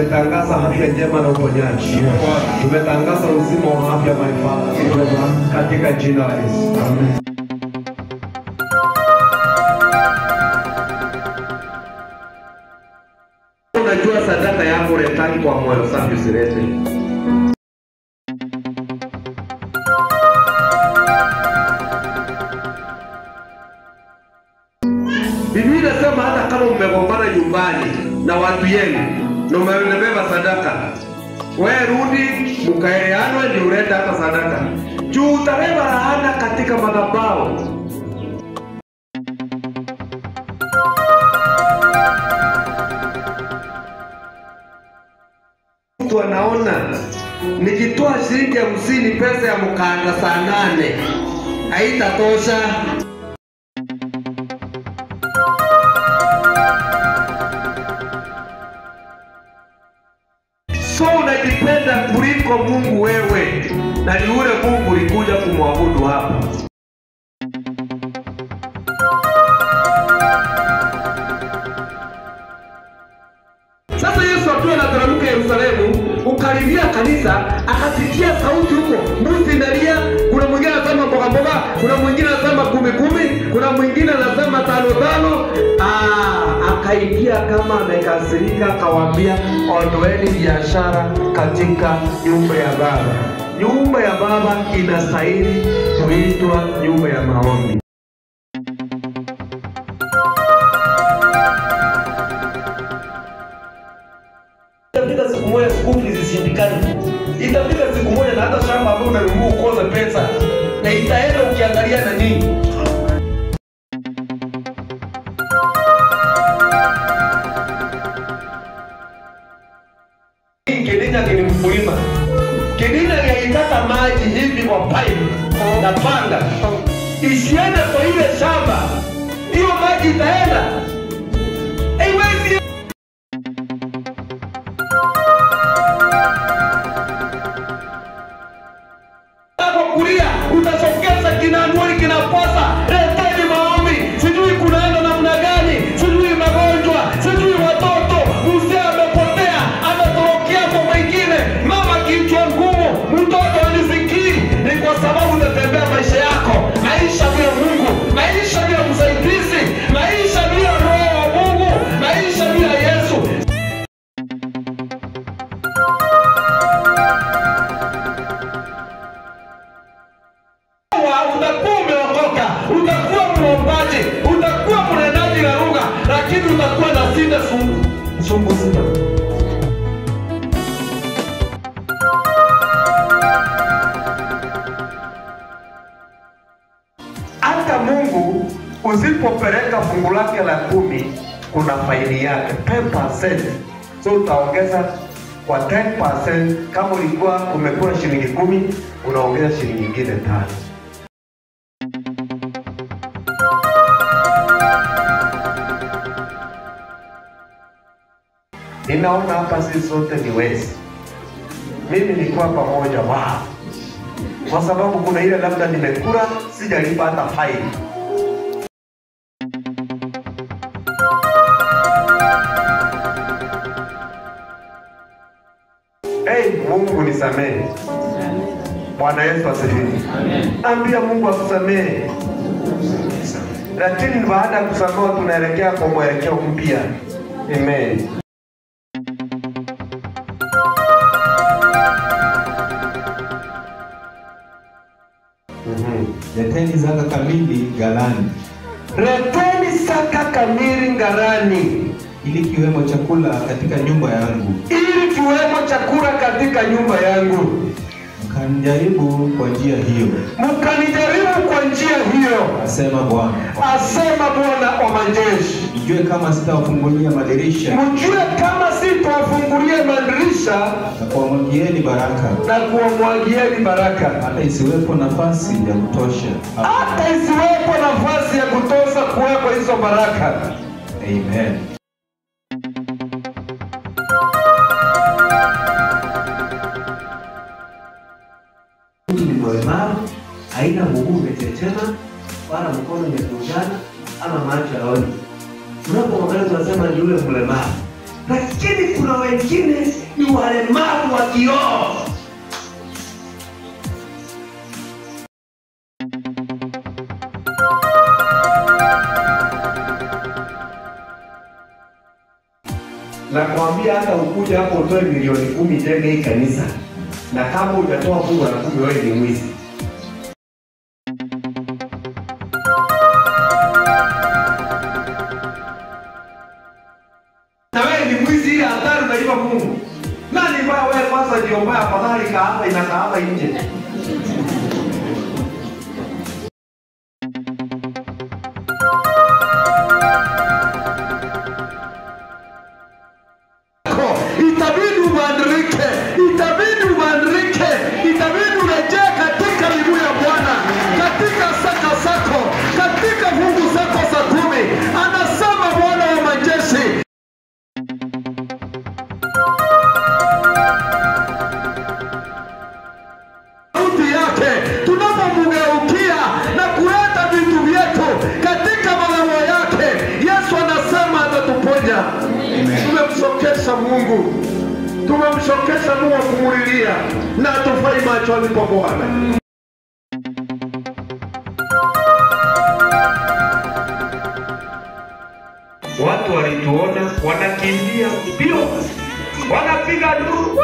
tumetangaza afya njema na uponyaji. Tumetangaza uzima wa afya my Father, katika jina la Yesu. Amen. Unajua sadaka yako letaki kwa moyo safi usilete. Biblia inasema hata kama mmegombana nyumbani na watu yenu na mmebeba sadaka, wewe rudi mkaeleanwe ndio ulete hata sadaka. Juu utabeba laana katika madhabahu. Mtu anaona nikitoa shilingi 50 pesa ya mkanda saa 8 haitatosha. So unajipenda kuliko Mungu wewe, na ni ule Mungu ulikuja kumwabudu hapa. Sasa Yesu akiwa anateremka Yerusalemu, ukaribia kanisa, akasikia sauti huko, mbuzi inalia, kuna mwingine anasema mboga mboga, kuna mwingine anasema 10 kuna mwingine anasema 5. Akaingia kama amekasirika, akawaambia ondoeni biashara katika nyumba ya Baba. Nyumba ya Baba inastahili kuitwa nyumba ya maombi. Itafika siku moja siku zisindikane. Itafika siku moja na hata shamba ambalo unanunua ukoze pesa na itaenda ukiangalia na nini. Kidina ni mkulima. Kidina yaitaka maji hivi kwa pipe na panda. Isiende kwa ile shamba. Hiyo maji itaenda. Haiwezi. Kulia utasokeza kinanwali kinaposa, leteni maombi. Sijui kunaenda namna gani, sijui magonjwa, sijui watoto, mzee amepotea, ametorokea kwa mwingine, mama kichwa ngumu, mtoto anisikii. Ni kwa sababu unatembea maisha yako, maisha bila Mungu, maisha bila msaidizi, maisha bila Roho wa Mungu, maisha bila Yesu. Utakuwa umeokoka, utakuwa mwombaji, utakuwa mnenaji na lugha, lakini utakuwa na sida sumbu sida. Hata Mungu usipopeleka fungu lake la 10 kuna faini yake 10%. So utaongeza kwa 10%. Kama ulikuwa umekula shilingi 10, unaongeza shilingi nyingine 5. Ninaona hapa sisi sote ni wezi. Mimi nilikuwa pamoja kwa sababu kuna ile labda nimekula sijalipa hata faini. Mungu nisamehe. Bwana Yesu asifiwe. Ambia Mungu akusamehe. Lakini baada ya kusamehe tunaelekea kwa mwelekeo mpya. Amen. Leteni zaka kamili ghalani. Leteni zaka kamili ghalani. Ili kiwemo chakula katika nyumba yangu. Ili kiwemo chakula katika nyumba yangu. Mkanijaribu kwa njia hiyo. Mkanijaribu kwa njia hiyo. Asema Bwana. Asema Bwana wa majeshi. Mjue kama sitawafungulia madirisha. Mjue kama sitawafungulia madirisha. Na kuwamwagieni baraka. Na kuwamwagieni baraka. Hata isiwepo nafasi ya kutosha. Hata isiwepo nafasi ya kutosha kuwekwa hizo baraka. Amen. Mlemavu haina mguu umetetema wala mkono umekunjana ama macho haoni. Tunapoangalia tunasema ni yule mlemavu, lakini kuna wengine ni walemavu wa kiroho. Nakwambia hata ukuja hapo utoe milioni 10 jenge hii kanisa, na kama hujatoa fungu la 10 wewe ni mwizi. Na wewe ni mwizi, ile hatari unaiba Mungu. Nani mbaya wewe kwanza jiomba afadhali kaapa inakaapa nje. Itabidi ubadilike, itabidi urejee katika miguu ya Bwana, katika saka zako, katika fungu zako za 10. Anasema Bwana wa majeshi. Sauti yake tunapomgeukia na kuleta vitu vyetu katika malamo yake, Yesu anasema atatuponya. Tumemshokesha Mungu, wa kumulilia na tufai machoni kwa Bwana. Watu walituona wanakimbia mbio, wanapiga nduru.